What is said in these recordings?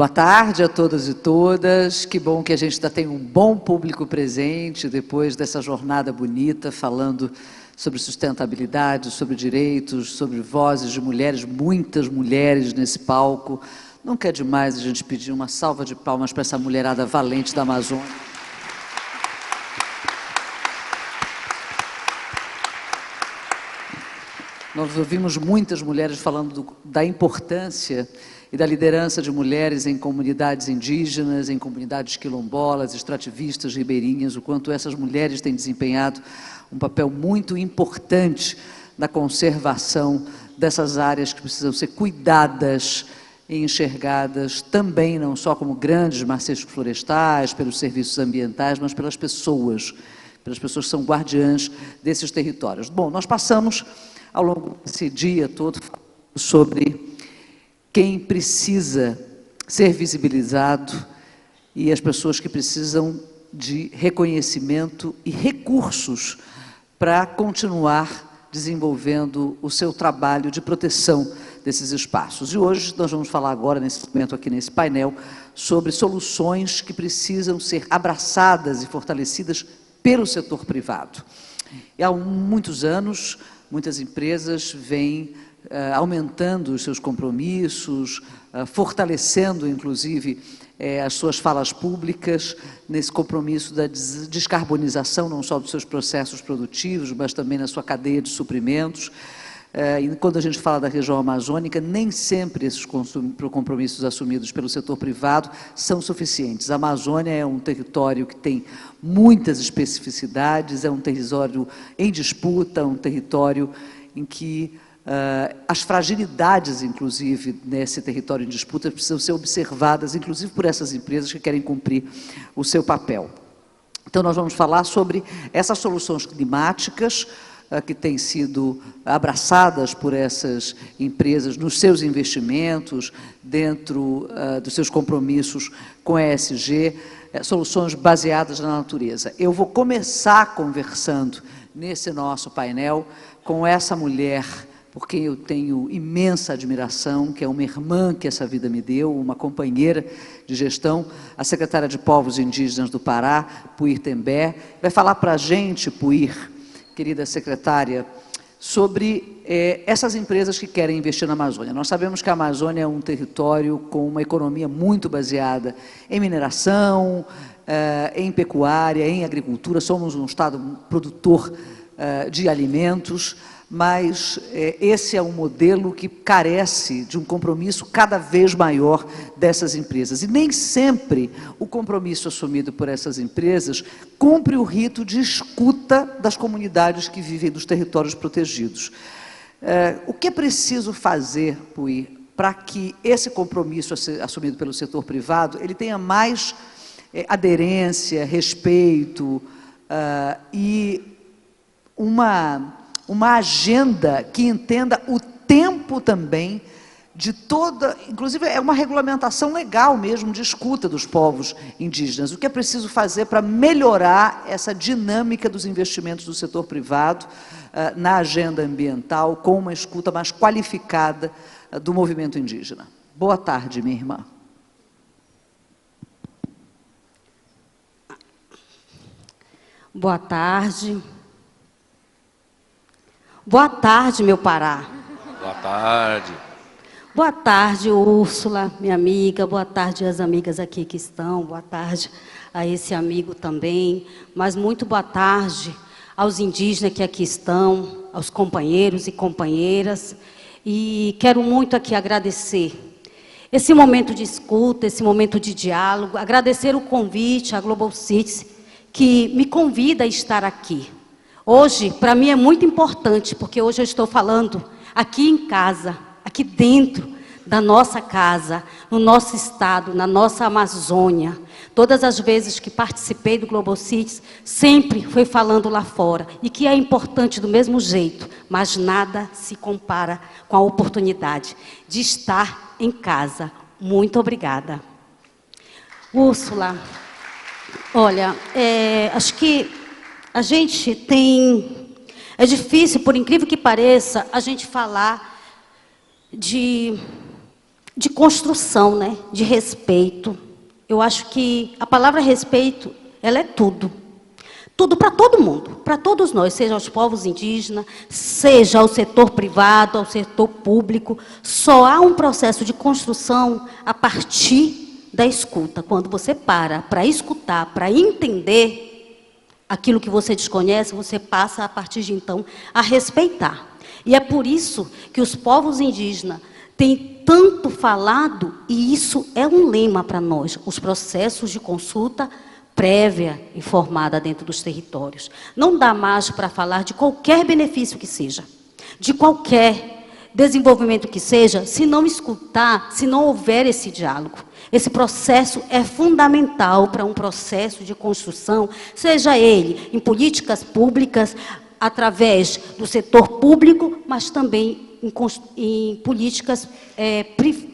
Boa tarde a todas e todas. Que bom que a gente ainda tem um bom público presente depois dessa jornada bonita, falando sobre sustentabilidade, sobre direitos, sobre vozes de mulheres, muitas mulheres nesse palco. Nunca é demais a gente pedir uma salva de palmas para essa mulherada valente da Amazônia. Nós ouvimos muitas mulheres falando da importância e da liderança de mulheres em comunidades indígenas, em comunidades quilombolas, extrativistas, ribeirinhas, o quanto essas mulheres têm desempenhado um papel muito importante na conservação dessas áreas que precisam ser cuidadas e enxergadas também, não só como grandes maciços florestais, pelos serviços ambientais, mas pelas pessoas que são guardiãs desses territórios. Bom, nós passamos ao longo desse dia todo sobre quem precisa ser visibilizado e as pessoas que precisam de reconhecimento e recursos para continuar desenvolvendo o seu trabalho de proteção desses espaços. E hoje nós vamos falar agora, nesse momento aqui nesse painel, sobre soluções que precisam ser abraçadas e fortalecidas pelo setor privado. E há muitos anos, muitas empresas vêm aumentando os seus compromissos, fortalecendo, inclusive, as suas falas públicas nesse compromisso da descarbonização, não só dos seus processos produtivos, mas também na sua cadeia de suprimentos. E quando a gente fala da região amazônica, nem sempre esses compromissos assumidos pelo setor privado são suficientes. A Amazônia é um território que tem muitas especificidades, é um território em disputa, um território em que as fragilidades, inclusive, nesse território em disputa, precisam ser observadas, inclusive por essas empresas que querem cumprir o seu papel. Então, nós vamos falar sobre essas soluções climáticas que têm sido abraçadas por essas empresas nos seus investimentos, dentro dos seus compromissos com a ESG, soluções baseadas na natureza. Eu vou começar conversando nesse nosso painel com essa mulher por quem eu tenho imensa admiração, que é uma irmã que essa vida me deu, uma companheira de gestão, a secretária de Povos Indígenas do Pará, Puir Tembé. Vai falar para a gente, Puir, querida secretária, sobre essas empresas que querem investir na Amazônia. Nós sabemos que a Amazônia é um território com uma economia muito baseada em mineração, em pecuária, em agricultura. Somos um estado produtor de alimentos, mas esse é um modelo que carece de um compromisso cada vez maior dessas empresas. E nem sempre o compromisso assumido por essas empresas cumpre o rito de escuta das comunidades que vivem nos territórios protegidos. O que é preciso fazer, Puir, para que esse compromisso assumido pelo setor privado ele tenha mais aderência, respeito e uma agenda que entenda o tempo também de toda, inclusive é uma regulamentação legal mesmo de escuta dos povos indígenas. O que é preciso fazer para melhorar essa dinâmica dos investimentos do setor privado na agenda ambiental, com uma escuta mais qualificada do movimento indígena? Boa tarde, minha irmã. Boa tarde. Boa tarde, meu Pará. Boa tarde. Boa tarde, Úrsula, minha amiga. Boa tarde às amigas aqui que estão. Boa tarde a esse amigo também. Mas muito boa tarde aos indígenas que aqui estão, aos companheiros e companheiras. E quero muito aqui agradecer esse momento de escuta, esse momento de diálogo, agradecer o convite à Global Cities, que me convida a estar aqui. Hoje, para mim, é muito importante, porque hoje eu estou falando aqui em casa, aqui dentro da nossa casa, no nosso estado, na nossa Amazônia. Todas as vezes que participei do Global Cities, sempre fui falando lá fora, e que é importante do mesmo jeito, mas nada se compara com a oportunidade de estar em casa. Muito obrigada. Úrsula, olha, acho que a gente tem... É difícil, por incrível que pareça, a gente falar de de construção, né? De respeito. Eu acho que a palavra respeito, ela é tudo. Tudo para todo mundo, para todos nós, seja os povos indígenas, seja ao setor privado, ao setor público. Só há um processo de construção a partir da escuta. Quando você para escutar, para entender aquilo que você desconhece, você passa, a partir de então, a respeitar. E é por isso que os povos indígenas têm tanto falado, e isso é um lema para nós, os processos de consulta prévia informada dentro dos territórios. Não dá mais para falar de qualquer benefício que seja, de qualquer desenvolvimento que seja, se não escutar, se não houver esse diálogo. Esse processo é fundamental para um processo de construção, seja ele em políticas públicas, através do setor público, mas também em políticas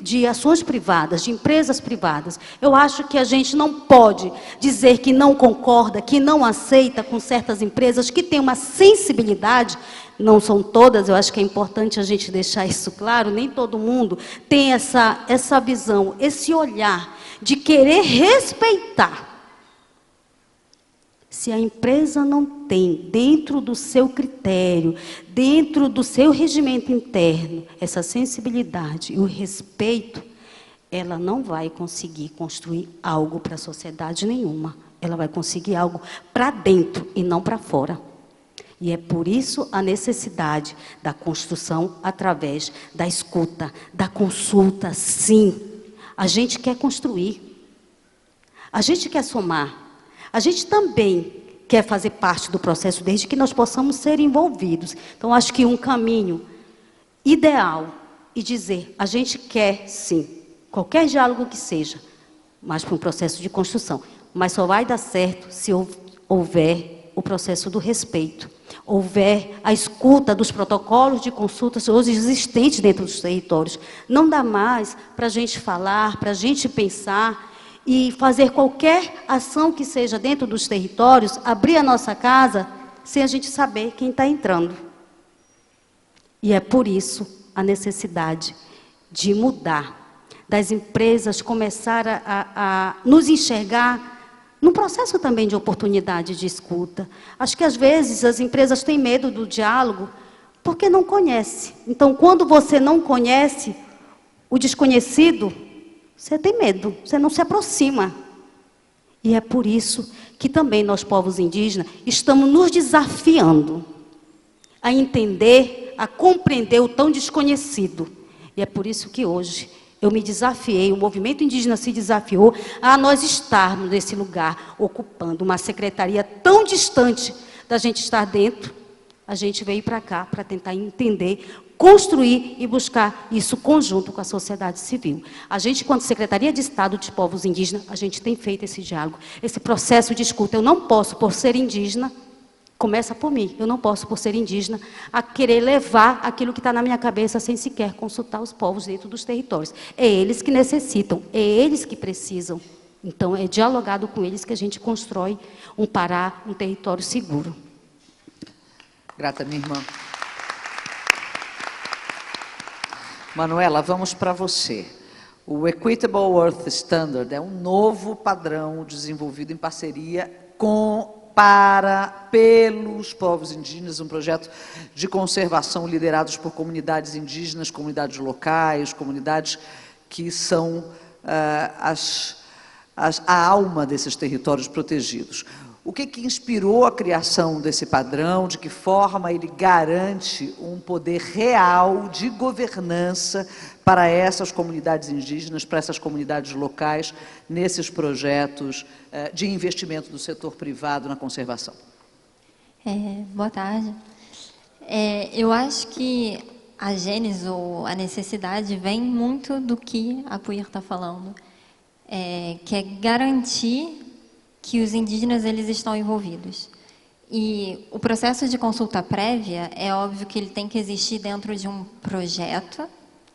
de ações privadas, de empresas privadas. Eu acho que a gente não pode dizer que não concorda, que não aceita com certas empresas que têm uma sensibilidade, não são todas, eu acho que é importante a gente deixar isso claro, nem todo mundo tem essa visão, esse olhar de querer respeitar. Se a empresa não tem, dentro do seu critério, dentro do seu regimento interno, essa sensibilidade e o respeito, ela não vai conseguir construir algo para a sociedade nenhuma. Ela vai conseguir algo para dentro e não para fora. E é por isso a necessidade da construção através da escuta, da consulta, sim. A gente quer construir. A gente quer somar. A gente também quer fazer parte do processo, desde que nós possamos ser envolvidos. Então, acho que um caminho ideal e dizer, a gente quer, sim, qualquer diálogo que seja, mas para um processo de construção. Mas só vai dar certo se houver o processo do respeito, houver a escuta dos protocolos de consultas hoje existentes dentro dos territórios. Não dá mais para a gente falar, para a gente pensar e fazer qualquer ação que seja dentro dos territórios, abrir a nossa casa, sem a gente saber quem está entrando. E é por isso a necessidade de mudar, das empresas começar a nos enxergar num processo também de oportunidade de escuta. Acho que às vezes as empresas têm medo do diálogo porque não conhecem. Então, quando você não conhece o desconhecido, você tem medo, você não se aproxima. E é por isso que também nós, povos indígenas, estamos nos desafiando a entender, a compreender o tão desconhecido. E é por isso que hoje eu me desafiei, o movimento indígena se desafiou a nós estarmos nesse lugar, ocupando uma secretaria tão distante da gente estar dentro. A gente veio para cá para tentar entender, construir e buscar isso conjunto com a sociedade civil. A gente, quanto Secretaria de Estado de Povos Indígenas, a gente tem feito esse diálogo, esse processo de escuta. Eu não posso, por ser indígena, começa por mim, eu não posso, por ser indígena, a querer levar aquilo que está na minha cabeça sem sequer consultar os povos dentro dos territórios. É eles que necessitam, é eles que precisam. Então, é dialogado com eles que a gente constrói um Pará, um território seguro. Grata, minha irmã. Manuela, vamos para você. O Equitable Earth Standard é um novo padrão desenvolvido em parceria pelos povos indígenas, um projeto de conservação liderados por comunidades indígenas, comunidades locais, comunidades que são a alma desses territórios protegidos. O que inspirou a criação desse padrão? De que forma ele garante um poder real de governança para essas comunidades indígenas, para essas comunidades locais, nesses projetos de investimento do setor privado na conservação? Boa tarde. Eu acho que a gênese ou a necessidade vem muito do que a Puir está falando, que é garantir que os indígenas eles estão envolvidos. E o processo de consulta prévia, é óbvio que ele tem que existir dentro de um projeto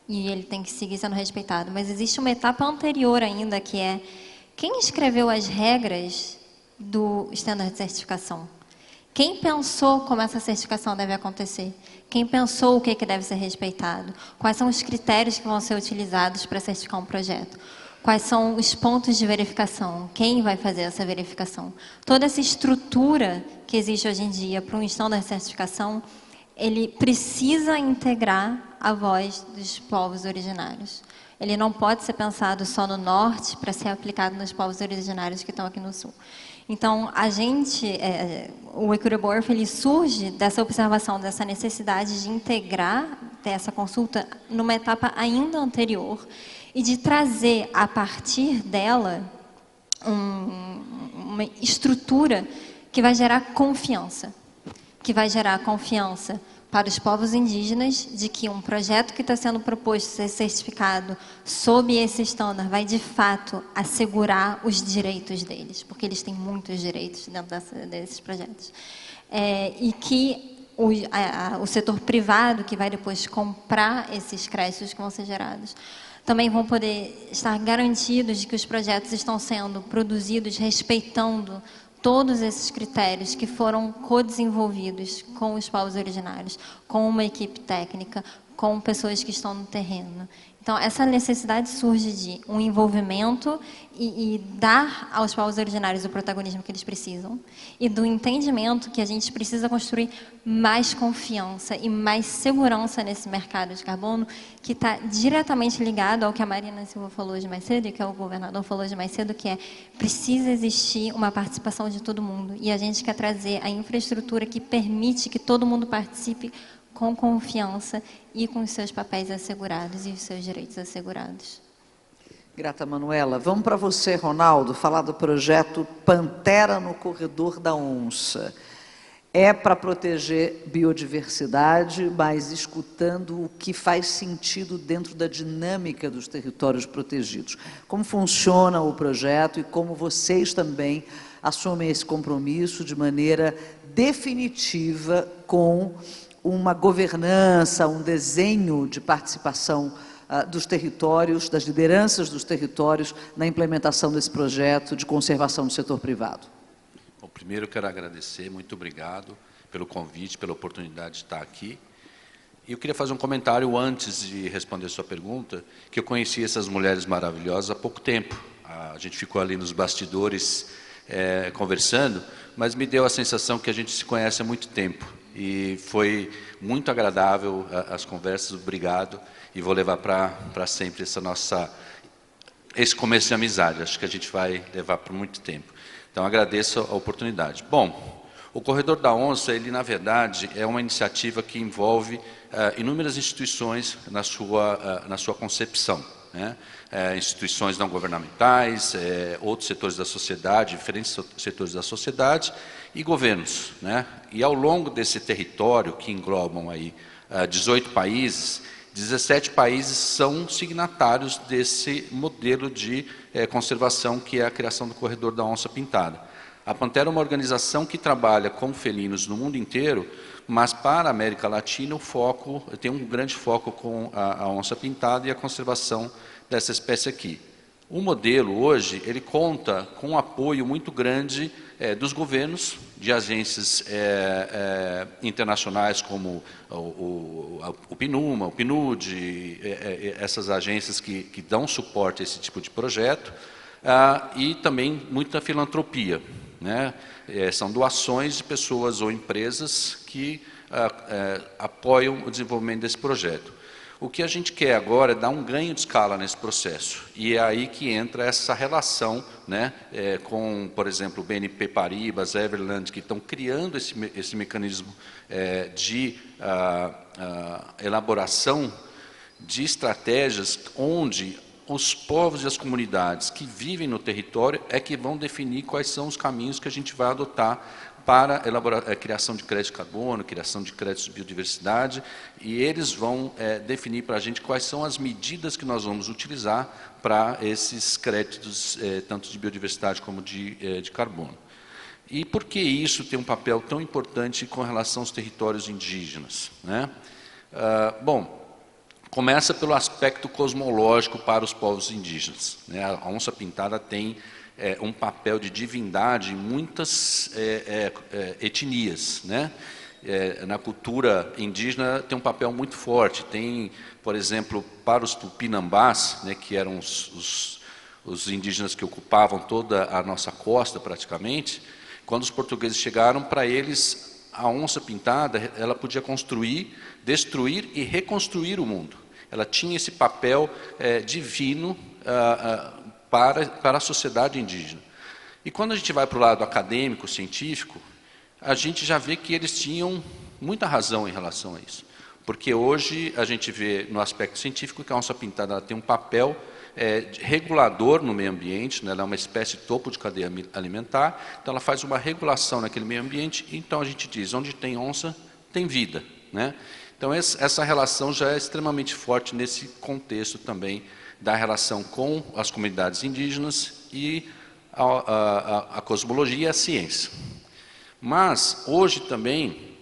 e ele tem que seguir sendo respeitado. Mas existe uma etapa anterior ainda, que é quem escreveu as regras do standard de certificação? Quem pensou como essa certificação deve acontecer? Quem pensou o que deve ser respeitado? Quais são os critérios que vão ser utilizados para certificar um projeto? Quais são os pontos de verificação? Quem vai fazer essa verificação? Toda essa estrutura que existe hoje em dia para um standard de certificação, ele precisa integrar a voz dos povos originários. Ele não pode ser pensado só no norte para ser aplicado nos povos originários que estão aqui no sul. Então, o Equitable ele surge dessa observação, dessa necessidade de integrar essa consulta numa etapa ainda anterior e de trazer, a partir dela, uma estrutura que vai gerar confiança. Para os povos indígenas de que um projeto que está sendo proposto ser certificado sob esse estándar vai, de fato, assegurar os direitos deles, porque eles têm muitos direitos dentro desses projetos. E que o setor privado, que vai depois comprar esses créditos que vão ser gerados, também vão poder estar garantidos de que os projetos estão sendo produzidos respeitando todos esses critérios que foram co-desenvolvidos com os povos originários, com uma equipe técnica, com pessoas que estão no terreno. Então, essa necessidade surge de um envolvimento e dar aos povos originários o protagonismo que eles precisam, e do entendimento que a gente precisa construir mais confiança e mais segurança nesse mercado de carbono, que está diretamente ligado ao que a Marina Silva falou hoje mais cedo e que o governador falou hoje mais cedo, que precisa existir uma participação de todo mundo, e a gente quer trazer a infraestrutura que permite que todo mundo participe com confiança e com os seus papéis assegurados e os seus direitos assegurados. Grata, Manuela. Vamos para você, Ronaldo, falar do projeto Pantera no Corredor da Onça. É para proteger biodiversidade, mas escutando o que faz sentido dentro da dinâmica dos territórios protegidos. Como funciona o projeto e como vocês também assumem esse compromisso de maneira definitiva com uma governança, um desenho de participação dos territórios, das lideranças dos territórios na implementação desse projeto de conservação do setor privado. Bom, primeiro eu quero agradecer, muito obrigado pelo convite, pela oportunidade de estar aqui. E eu queria fazer um comentário antes de responder a sua pergunta, que eu conheci essas mulheres maravilhosas há pouco tempo. A gente ficou ali nos bastidores conversando, mas me deu a sensação que a gente se conhece há muito tempo. E foi muito agradável as conversas, obrigado, e vou levar para sempre esse começo de amizade, acho que a gente vai levar por muito tempo. Então, agradeço a oportunidade. Bom, o Corredor da Onça, ele, na verdade, é uma iniciativa que envolve inúmeras instituições na sua concepção, né? Instituições não governamentais, outros setores da sociedade, diferentes setores da sociedade e governos, né? E ao longo desse território, que englobam aí 18 países, 17 países são signatários desse modelo de conservação que é a criação do Corredor da Onça Pintada. A Pantera é uma organização que trabalha com felinos no mundo inteiro, mas para a América Latina tem um grande foco com a onça pintada e a conservação dessa espécie aqui. O modelo hoje, ele conta com um apoio muito grande dos governos, de agências internacionais como o PNUMA, o PNUD, essas agências que dão suporte a esse tipo de projeto, e também muita filantropia, né? São doações de pessoas ou empresas que apoiam o desenvolvimento desse projeto. O que a gente quer agora é dar um ganho de escala nesse processo. E é aí que entra essa relação, né, com, por exemplo, o BNP Paribas, Everland, que estão criando esse mecanismo de elaboração de estratégias onde os povos e as comunidades que vivem no território que vão definir quais são os caminhos que a gente vai adotar para elaborar a criação de crédito de carbono, criação de créditos de biodiversidade, e eles vão definir para a gente quais são as medidas que nós vamos utilizar para esses créditos, tanto de biodiversidade como de carbono. E por que isso tem um papel tão importante com relação aos territórios indígenas, né? Bom, começa pelo aspecto cosmológico para os povos indígenas, né? A onça pintada tem um papel de divindade em muitas etnias, né? na cultura indígena tem um papel muito forte. Tem, por exemplo, para os tupinambás, né, que eram os indígenas que ocupavam toda a nossa costa praticamente, quando os portugueses chegaram, para eles a onça pintada ela podia construir, destruir e reconstruir o mundo. Ela tinha esse papel divino para a sociedade indígena. E quando a gente vai para o lado acadêmico, científico, a gente já vê que eles tinham muita razão em relação a isso. Porque hoje a gente vê no aspecto científico que a onça pintada ela tem um papel regulador no meio ambiente, né? Ela é uma espécie de topo de cadeia alimentar, então ela faz uma regulação naquele meio ambiente, então a gente diz, onde tem onça, tem vida, né? Então essa relação já é extremamente forte nesse contexto também da relação com as comunidades indígenas e a cosmologia e a ciência. Mas hoje também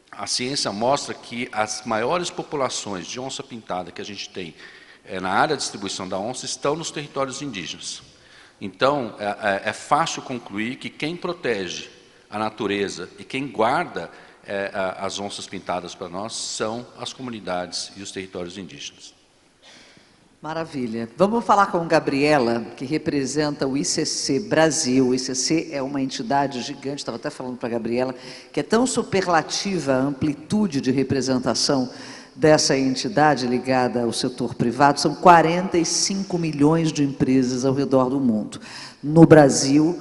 a ciência mostra que as maiores populações de onça pintada que a gente tem na área de distribuição da onça estão nos territórios indígenas. Então, é fácil concluir que quem protege a natureza e quem guarda as onças pintadas para nós são as comunidades e os territórios indígenas. Maravilha. Vamos falar com Gabriela, que representa o ICC Brasil. O ICC é uma entidade gigante, estava até falando para a Gabriela, que é tão superlativa a amplitude de representação dessa entidade ligada ao setor privado. São 45 milhões de empresas ao redor do mundo. No Brasil,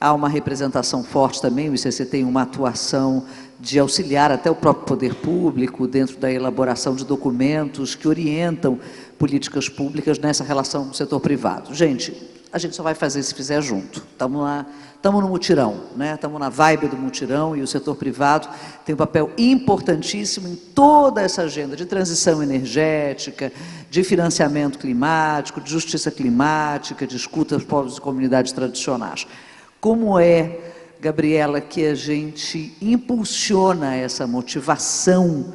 há uma representação forte também, o ICC tem uma atuação de auxiliar até o próprio poder público dentro da elaboração de documentos que orientam políticas públicas nessa relação com o setor privado. Gente, a gente só vai fazer se fizer junto. Estamos no mutirão, né? Estamos na vibe do mutirão e o setor privado tem um papel importantíssimo em toda essa agenda de transição energética, de financiamento climático, de justiça climática, de escuta aos povos e comunidades tradicionais. Como é, Gabriela, que a gente impulsiona essa motivação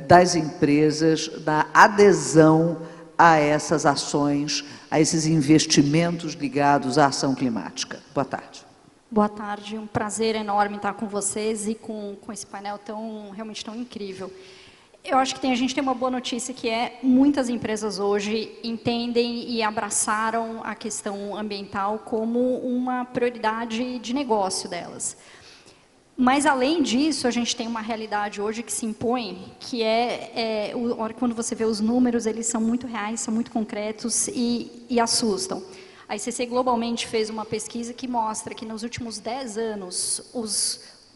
das empresas na adesão a essas ações, a esses investimentos ligados à ação climática? Boa tarde. Boa tarde, um prazer enorme estar com vocês e com esse painel realmente tão incrível. Eu acho que a gente tem uma boa notícia, que muitas empresas hoje entendem e abraçaram a questão ambiental como uma prioridade de negócio delas. Mas, além disso, a gente tem uma realidade hoje que se impõe, que quando você vê os números, eles são muito reais, são muito concretos e assustam. A ICC globalmente fez uma pesquisa que mostra que nos últimos 10 anos,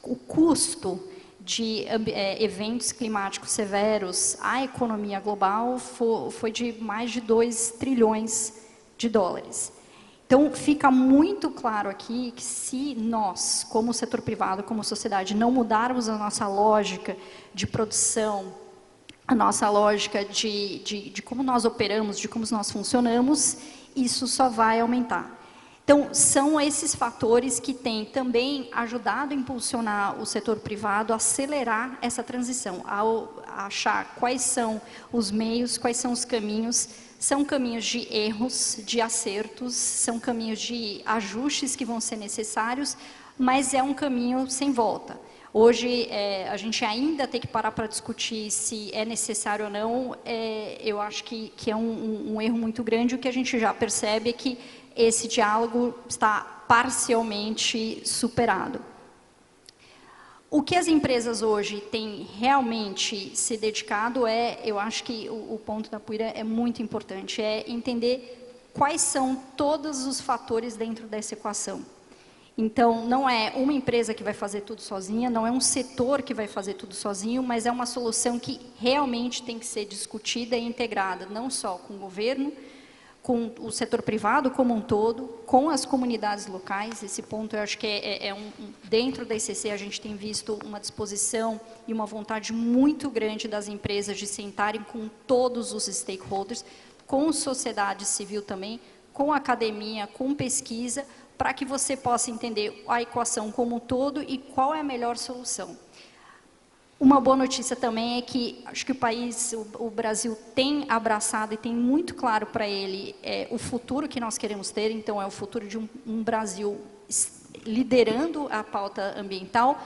o custo de eventos climáticos severos à economia global foi de mais de 2 trilhões de dólares. Então, fica muito claro aqui que se nós, como setor privado, como sociedade, não mudarmos a nossa lógica de produção, a nossa lógica de como nós operamos, de como nós funcionamos, isso só vai aumentar. Então, são esses fatores que têm também ajudado a impulsionar o setor privado a acelerar essa transição, a achar quais são os meios, quais são os caminhos. São caminhos de erros, de acertos, são caminhos de ajustes que vão ser necessários, mas é um caminho sem volta. Hoje, a gente ainda tem que parar para discutir se é necessário ou não. Eu acho que é um erro muito grande. O que a gente já percebe é que esse diálogo está parcialmente superado. O que as empresas hoje têm realmente se dedicado eu acho que o ponto da Puira é muito importante, é entender quais são todos os fatores dentro dessa equação. Então, não é uma empresa que vai fazer tudo sozinha, não é um setor que vai fazer tudo sozinho, mas é uma solução que realmente tem que ser discutida e integrada, não só com o governo, com o setor privado como um todo, com as comunidades locais. Esse ponto eu acho que dentro da ICC a gente tem visto uma disposição e uma vontade muito grande das empresas de sentarem com todos os stakeholders, com sociedade civil também, com academia, com pesquisa, para que você possa entender a equação como um todo e qual é a melhor solução. Uma boa notícia também é que acho que o Brasil tem abraçado e tem muito claro para ele o futuro que nós queremos ter. Então, é o futuro de um Brasil liderando a pauta ambiental,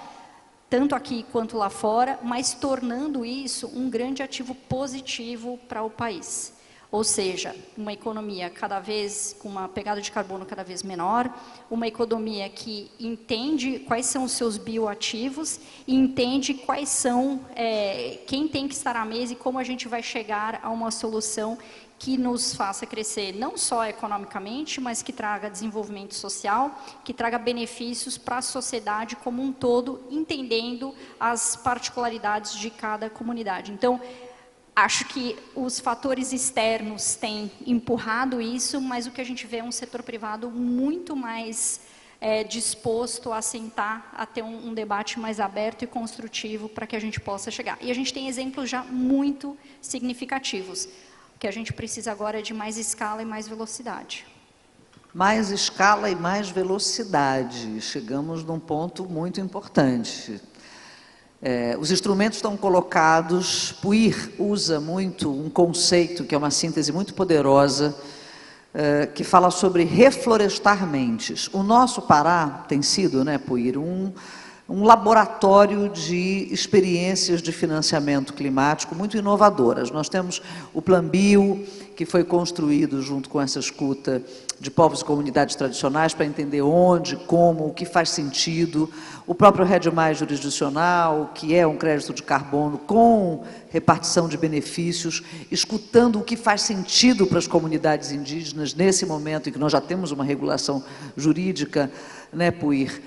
tanto aqui quanto lá fora, mas tornando isso um grande ativo positivo para o país. Ou seja, uma economia cada vez com uma pegada de carbono cada vez menor, uma economia que entende quais são os seus bioativos e entende quais são, quem tem que estar à mesa e como a gente vai chegar a uma solução que nos faça crescer não só economicamente, mas que traga desenvolvimento social, que traga benefícios para a sociedade como um todo, entendendo as particularidades de cada comunidade. Então, acho que os fatores externos têm empurrado isso, mas o que a gente vê é um setor privado muito mais disposto a sentar, a ter um debate mais aberto e construtivo para que a gente possa chegar. E a gente tem exemplos já muito significativos. O que a gente precisa agora é de mais escala e mais velocidade. Mais escala e mais velocidade. Chegamos num ponto muito importante. Os instrumentos estão colocados, Puir usa muito um conceito, que é uma síntese muito poderosa, que fala sobre reflorestar mentes. O nosso Pará tem sido, né, Puir, um laboratório de experiências de financiamento climático muito inovadoras. Nós temos o Plan Bio, que foi construído junto com essa escuta de povos e comunidades tradicionais para entender onde, como, o que faz sentido. O próprio RED+ jurisdicional, que é um crédito de carbono com repartição de benefícios, escutando o que faz sentido para as comunidades indígenas nesse momento em que nós já temos uma regulação jurídica, né, Puir?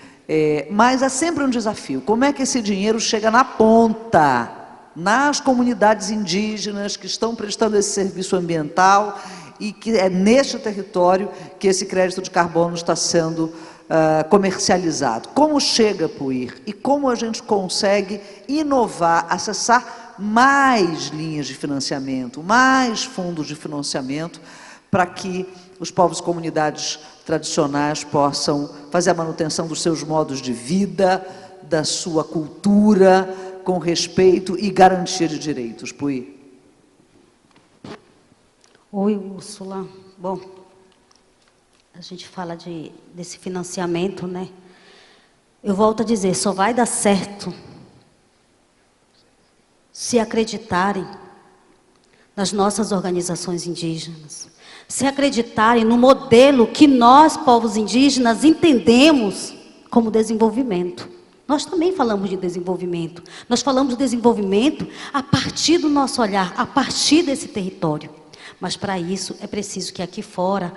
Mas é sempre um desafio. Como é que esse dinheiro chega na ponta, nas comunidades indígenas que estão prestando esse serviço ambiental e que é neste território que esse crédito de carbono está sendo comercializado? Como chega, Puir? E como a gente consegue inovar, acessar mais linhas de financiamento, mais fundos de financiamento, para que os povos e comunidades tradicionais possam fazer a manutenção dos seus modos de vida, da sua cultura, com respeito e garantia de direitos. Puir. Oi, Úrsula. Bom, a gente fala desse financiamento, né? Eu volto a dizer, só vai dar certo se acreditarem nas nossas organizações indígenas, se acreditarem no modelo que nós, povos indígenas, entendemos como desenvolvimento. Nós também falamos de desenvolvimento. Nós falamos de desenvolvimento a partir do nosso olhar, a partir desse território. Mas para isso é preciso que aqui fora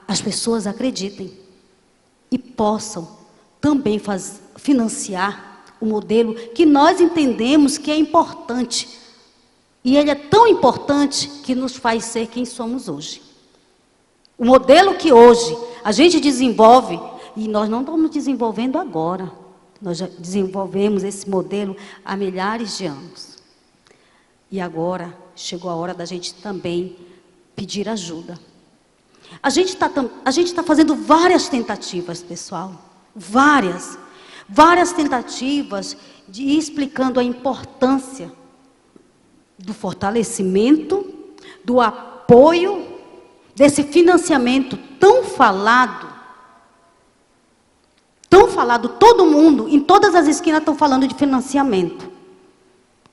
as pessoas acreditem e possam também financiar o modelo que nós entendemos que é importante. E ele é tão importante que nos faz ser quem somos hoje. O modelo que hoje a gente desenvolve, e nós não estamos desenvolvendo agora, nós já desenvolvemos esse modelo há milhares de anos. E agora chegou a hora da gente também pedir ajuda. A gente está fazendo várias tentativas, pessoal, várias tentativas de ir explicando a importância do fortalecimento, do apoio, desse financiamento tão falado, todo mundo, em todas as esquinas estão falando de financiamento.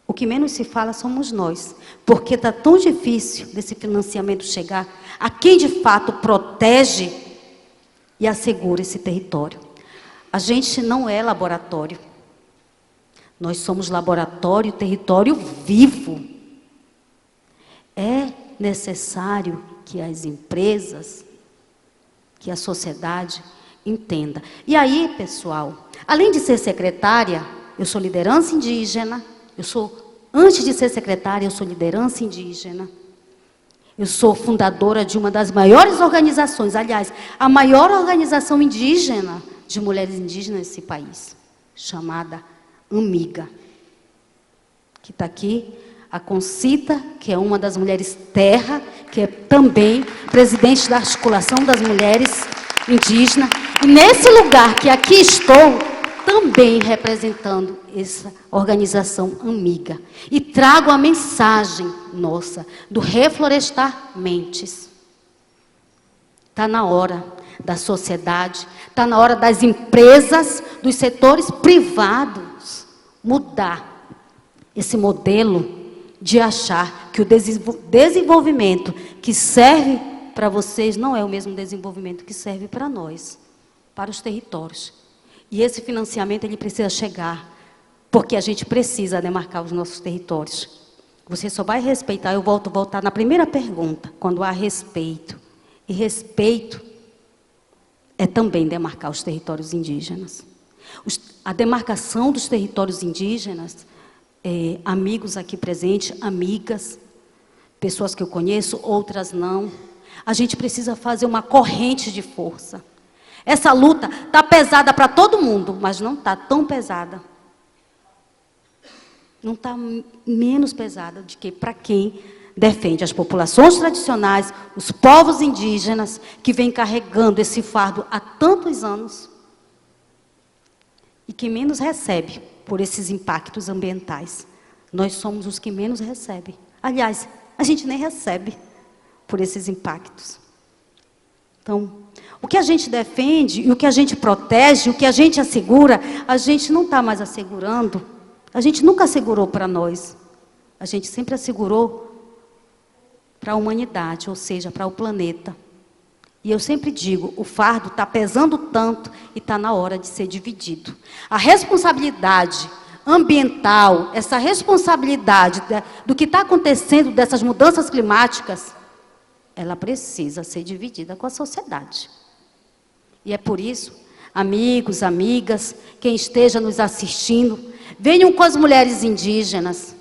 O que menos se fala somos nós, porque está tão difícil desse financiamento chegar a quem de fato protege e assegura esse território. A gente não é laboratório. Nós somos laboratório, território vivo. É necessário que as empresas, que a sociedade entenda. E aí, pessoal, além de ser secretária, eu sou liderança indígena, antes de ser secretária, eu sou liderança indígena. Eu sou fundadora de uma das maiores organizações, aliás, a maior organização indígena de mulheres indígenas nesse país, chamada Amiga, que está aqui, a Concita, que é uma das mulheres terra, que é também presidente da articulação das mulheres indígenas, e nesse lugar que aqui estou, também representando essa organização Amiga, e trago a mensagem nossa, do reflorestar mentes. Está na hora da sociedade, está na hora das empresas, dos setores privados, mudar esse modelo de achar que o desenvolvimento que serve para vocês não é o mesmo desenvolvimento que serve para nós, para os territórios. E esse financiamento ele precisa chegar, porque a gente precisa demarcar os nossos territórios. Você só vai respeitar, eu volto a voltar na primeira pergunta, quando há respeito. E respeito é também demarcar os territórios indígenas. A demarcação dos territórios indígenas, amigos aqui presentes, amigas, pessoas que eu conheço, outras não. A gente precisa fazer uma corrente de força. Essa luta está pesada para todo mundo, mas não está tão pesada. Não está menos pesada do que para quem defende as populações tradicionais, os povos indígenas, que vêm carregando esse fardo há tantos anos e que menos recebe por esses impactos ambientais. Nós somos os que menos recebem. Aliás, a gente nem recebe por esses impactos. Então, o que a gente defende e o que a gente protege, o que a gente assegura, a gente não está mais assegurando. A gente nunca assegurou para nós. A gente sempre assegurou para a humanidade, ou seja, para o planeta. E eu sempre digo, o fardo está pesando tanto e está na hora de ser dividido. A responsabilidade ambiental, essa responsabilidade do que está acontecendo, dessas mudanças climáticas, ela precisa ser dividida com a sociedade. E é por isso, amigos, amigas, quem esteja nos assistindo, venham com as mulheres indígenas,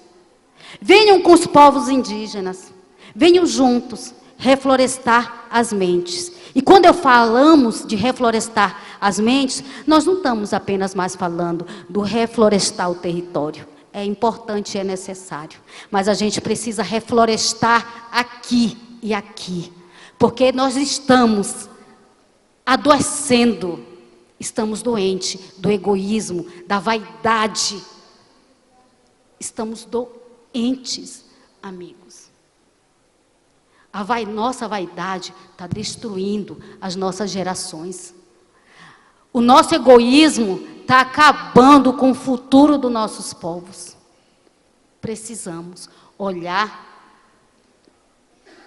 venham com os povos indígenas, venham juntos reflorestar as mentes. E quando falamos de reflorestar as mentes, nós não estamos apenas mais falando do reflorestar o território. É importante e é necessário. Mas a gente precisa reflorestar aqui e aqui. Porque nós estamos adoecendo, estamos doentes do egoísmo, da vaidade. Estamos doentes, amigos. Nossa vaidade está destruindo as nossas gerações. O nosso egoísmo está acabando com o futuro dos nossos povos. Precisamos olhar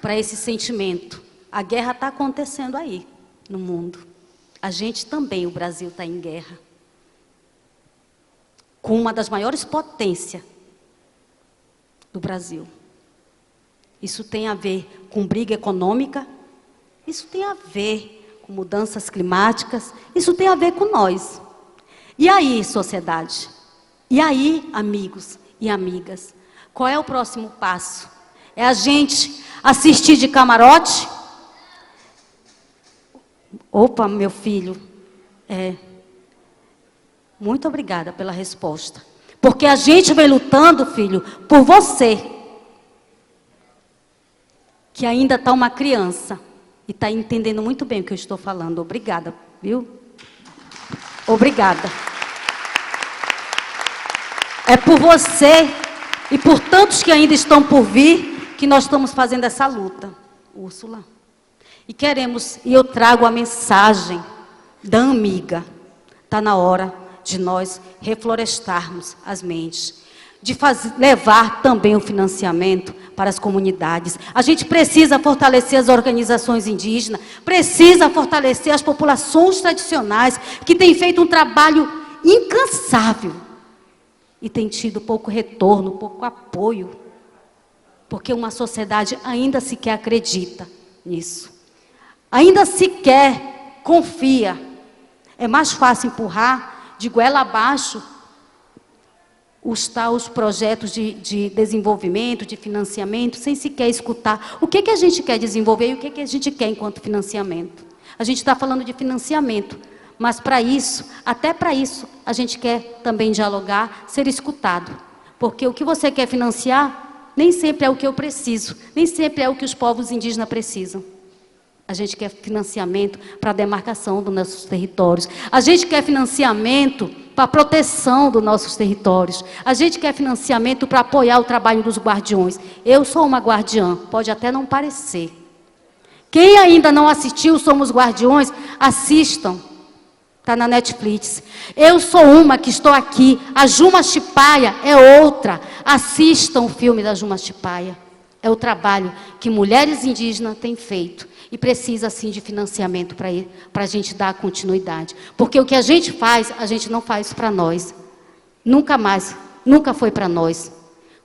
para esse sentimento. A guerra está acontecendo aí, no mundo. A gente também, o Brasil está em guerra. Com uma das maiores potências do Brasil. Isso tem a ver com briga econômica, isso tem a ver com mudanças climáticas, isso tem a ver com nós. E aí, sociedade? E aí, amigos e amigas? Qual é o próximo passo? É a gente assistir de camarote? Opa, meu filho, muito obrigada pela resposta. Porque a gente vem lutando, filho, por você, que ainda está uma criança e está entendendo muito bem o que eu estou falando. Obrigada, viu? Obrigada. É por você e por tantos que ainda estão por vir que nós estamos fazendo essa luta, Úrsula. E eu trago a mensagem da amiga. Está na hora de nós reflorestarmos as mentes, de levar também o financiamento para as comunidades. A gente precisa fortalecer as organizações indígenas, precisa fortalecer as populações tradicionais, que têm feito um trabalho incansável e têm tido pouco retorno, pouco apoio, porque uma sociedade ainda sequer acredita nisso. Ainda sequer confia. É mais fácil empurrar de goela abaixo os projetos de desenvolvimento, de financiamento, sem sequer escutar o que a gente quer desenvolver e o que a gente quer enquanto financiamento. A gente está falando de financiamento, mas para isso, até para isso, a gente quer também dialogar, ser escutado. Porque o que você quer financiar, nem sempre é o que eu preciso, nem sempre é o que os povos indígenas precisam. A gente quer financiamento para a demarcação dos nossos territórios. A gente quer financiamento para a proteção dos nossos territórios. A gente quer financiamento para apoiar o trabalho dos guardiões. Eu sou uma guardiã, pode até não parecer. Quem ainda não assistiu Somos Guardiões, assistam. Está na Netflix. Eu sou uma que estou aqui. A Juma Chipaia é outra. Assistam o filme da Juma Chipaia. É o trabalho que mulheres indígenas têm feito. E precisa, sim, de financiamento para a gente dar continuidade. Porque o que a gente não faz para nós. Nunca mais, nunca foi para nós.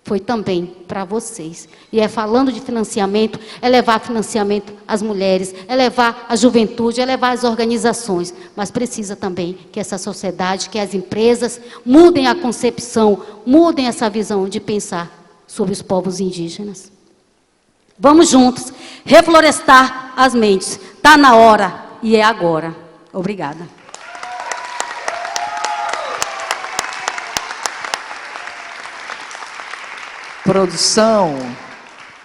Foi também para vocês. E é falando de financiamento, é levar financiamento às mulheres, é levar à juventude, é levar às organizações. Mas precisa também que essa sociedade, que as empresas mudem a concepção, mudem essa visão de pensar sobre os povos indígenas. Vamos juntos reflorestar as mentes. Está na hora e é agora. Obrigada. Produção,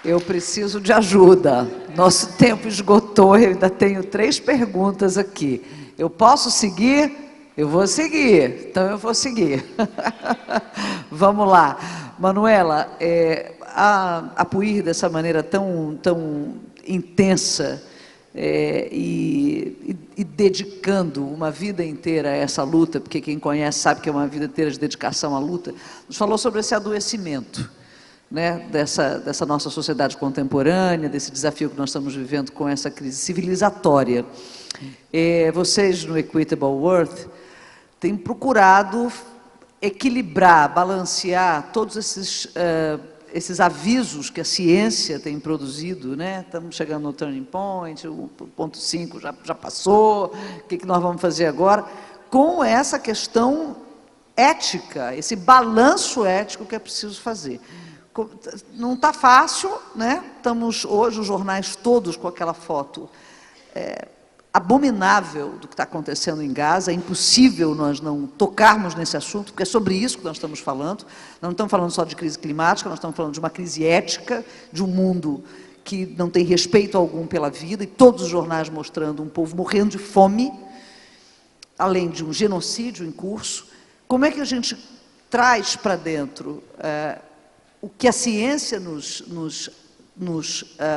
eu preciso de ajuda. Nosso tempo esgotou, eu ainda tenho 3 perguntas aqui. Eu posso seguir? Eu vou seguir, então eu vou seguir. Vamos lá. Manuela, a PUIR, dessa maneira tão intensa e dedicando uma vida inteira a essa luta, porque quem conhece sabe que é uma vida inteira de dedicação à luta, nos falou sobre esse adoecimento, né, dessa nossa sociedade contemporânea, desse desafio que nós estamos vivendo com essa crise civilizatória. Vocês, no Equitable World, têm procurado equilibrar, balancear todos esses avisos que a ciência tem produzido, né? Estamos chegando no turning point, o ponto 5 já passou, o que nós vamos fazer agora? Com essa questão ética, esse balanço ético que é preciso fazer. Não está fácil, né? Estamos hoje, os jornais todos com aquela foto abominável do que está acontecendo em Gaza. É impossível nós não tocarmos nesse assunto, porque é sobre isso que nós estamos falando. Nós não estamos falando só de crise climática, nós estamos falando de uma crise ética, de um mundo que não tem respeito algum pela vida, e todos os jornais mostrando um povo morrendo de fome, além de um genocídio em curso. Como é que a gente traz para dentro o que a ciência nos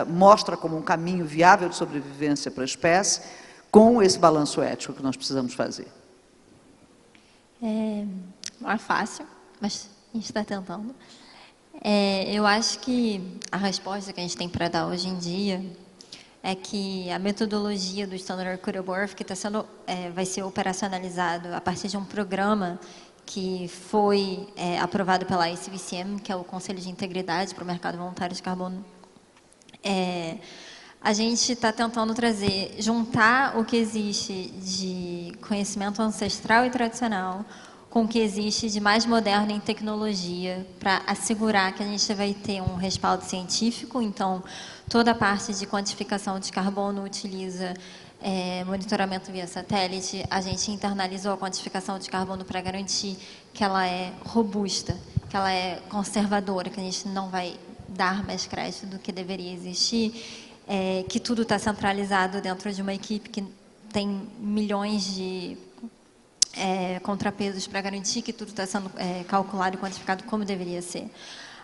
mostra como um caminho viável de sobrevivência para a espécie, com esse balanço ético que nós precisamos fazer? Não é fácil, mas a gente está tentando. Eu acho que a resposta que a gente tem para dar hoje em dia é que a metodologia do Standard Equitable Earth, que vai ser operacionalizado a partir de um programa que foi aprovado pela ICVCM, que é o Conselho de Integridade para o Mercado Voluntário de Carbono. A gente está tentando juntar o que existe de conhecimento ancestral e tradicional com o que existe de mais moderno em tecnologia, para assegurar que a gente vai ter um respaldo científico. Então, toda a parte de quantificação de carbono utiliza monitoramento via satélite. A gente internalizou a quantificação de carbono para garantir que ela é robusta, que ela é conservadora, que a gente não vai dar mais crédito do que deveria existir, que tudo está centralizado dentro de uma equipe que tem milhões de contrapesos para garantir que tudo está sendo calculado e quantificado como deveria ser.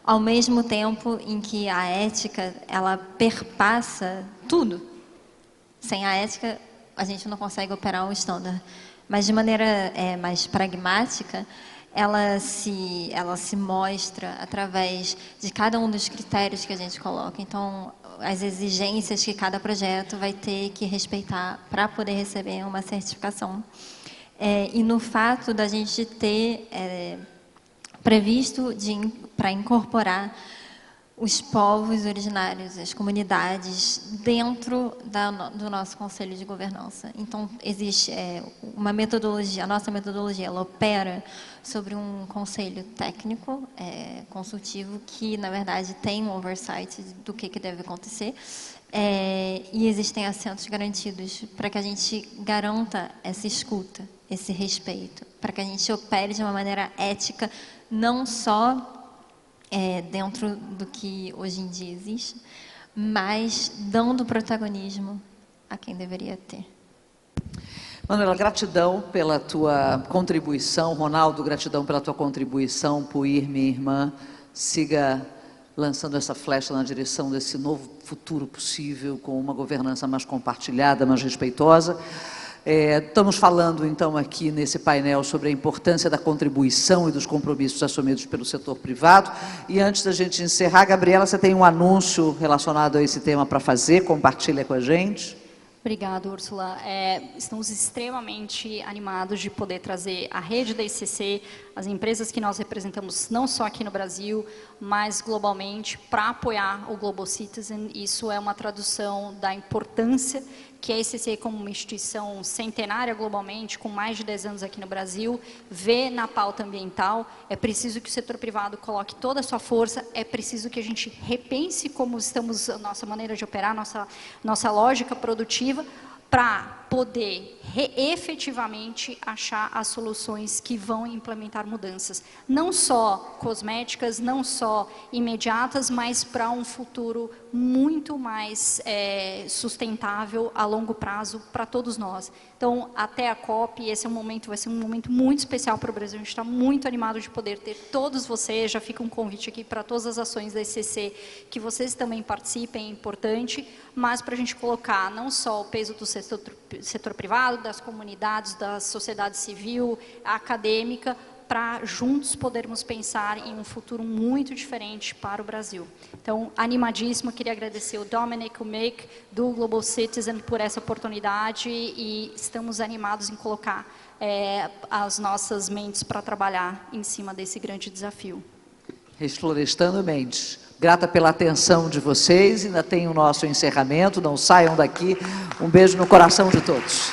Ao mesmo tempo em que a ética, ela perpassa tudo. Sem a ética, a gente não consegue operar um standard. Mas, de maneira mais pragmática, ela se mostra através de cada um dos critérios que a gente coloca. Então, as exigências que cada projeto vai ter que respeitar para poder receber uma certificação. E no fato da gente ter previsto para incorporar os povos originários, as comunidades, dentro do nosso Conselho de Governança. Então, existe uma metodologia, a nossa metodologia, ela opera sobre um conselho técnico, consultivo, que, na verdade, tem um oversight do que deve acontecer, e existem assentos garantidos para que a gente garanta essa escuta, esse respeito, para que a gente opere de uma maneira ética, não só dentro do que hoje em dia existe, mas dando protagonismo a quem deveria ter. Manuela, gratidão pela tua contribuição. Ronaldo, gratidão pela tua contribuição. PUIR, minha irmã, siga lançando essa flecha na direção desse novo futuro possível, com uma governança mais compartilhada, mais respeitosa. Estamos falando, então, aqui nesse painel sobre a importância da contribuição e dos compromissos assumidos pelo setor privado. E antes da gente encerrar, Gabriela, você tem um anúncio relacionado a esse tema para fazer? Compartilha com a gente. Obrigada, Úrsula. Estamos extremamente animados de poder trazer a rede da ICC, as empresas que nós representamos não só aqui no Brasil, mas globalmente, para apoiar o Global Citizen. Isso é uma tradução da importância que a ICC, como uma instituição centenária globalmente, com mais de 10 anos aqui no Brasil, vê na pauta ambiental. É preciso que o setor privado coloque toda a sua força, é preciso que a gente repense como estamos, a nossa maneira de operar, nossa lógica produtiva, para poder efetivamente achar as soluções que vão implementar mudanças, não só cosméticas, não só imediatas, mas para um futuro muito mais sustentável a longo prazo para todos nós. Então, até a COP, esse é um momento, vai ser um momento muito especial para o Brasil. A gente está muito animado de poder ter todos vocês. Já fica um convite aqui para todas as ações da ICC, que vocês também participem, é importante, mas para a gente colocar não só o peso do setor privado, das comunidades, da sociedade civil, acadêmica, para juntos podermos pensar em um futuro muito diferente para o Brasil. Então, animadíssima, queria agradecer o Dominic, o Mick, do Global Citizen, por essa oportunidade, e estamos animados em colocar as nossas mentes para trabalhar em cima desse grande desafio. Reflorestando Mentes. Grata pela atenção de vocês, ainda tem o nosso encerramento, não saiam daqui. Um beijo no coração de todos.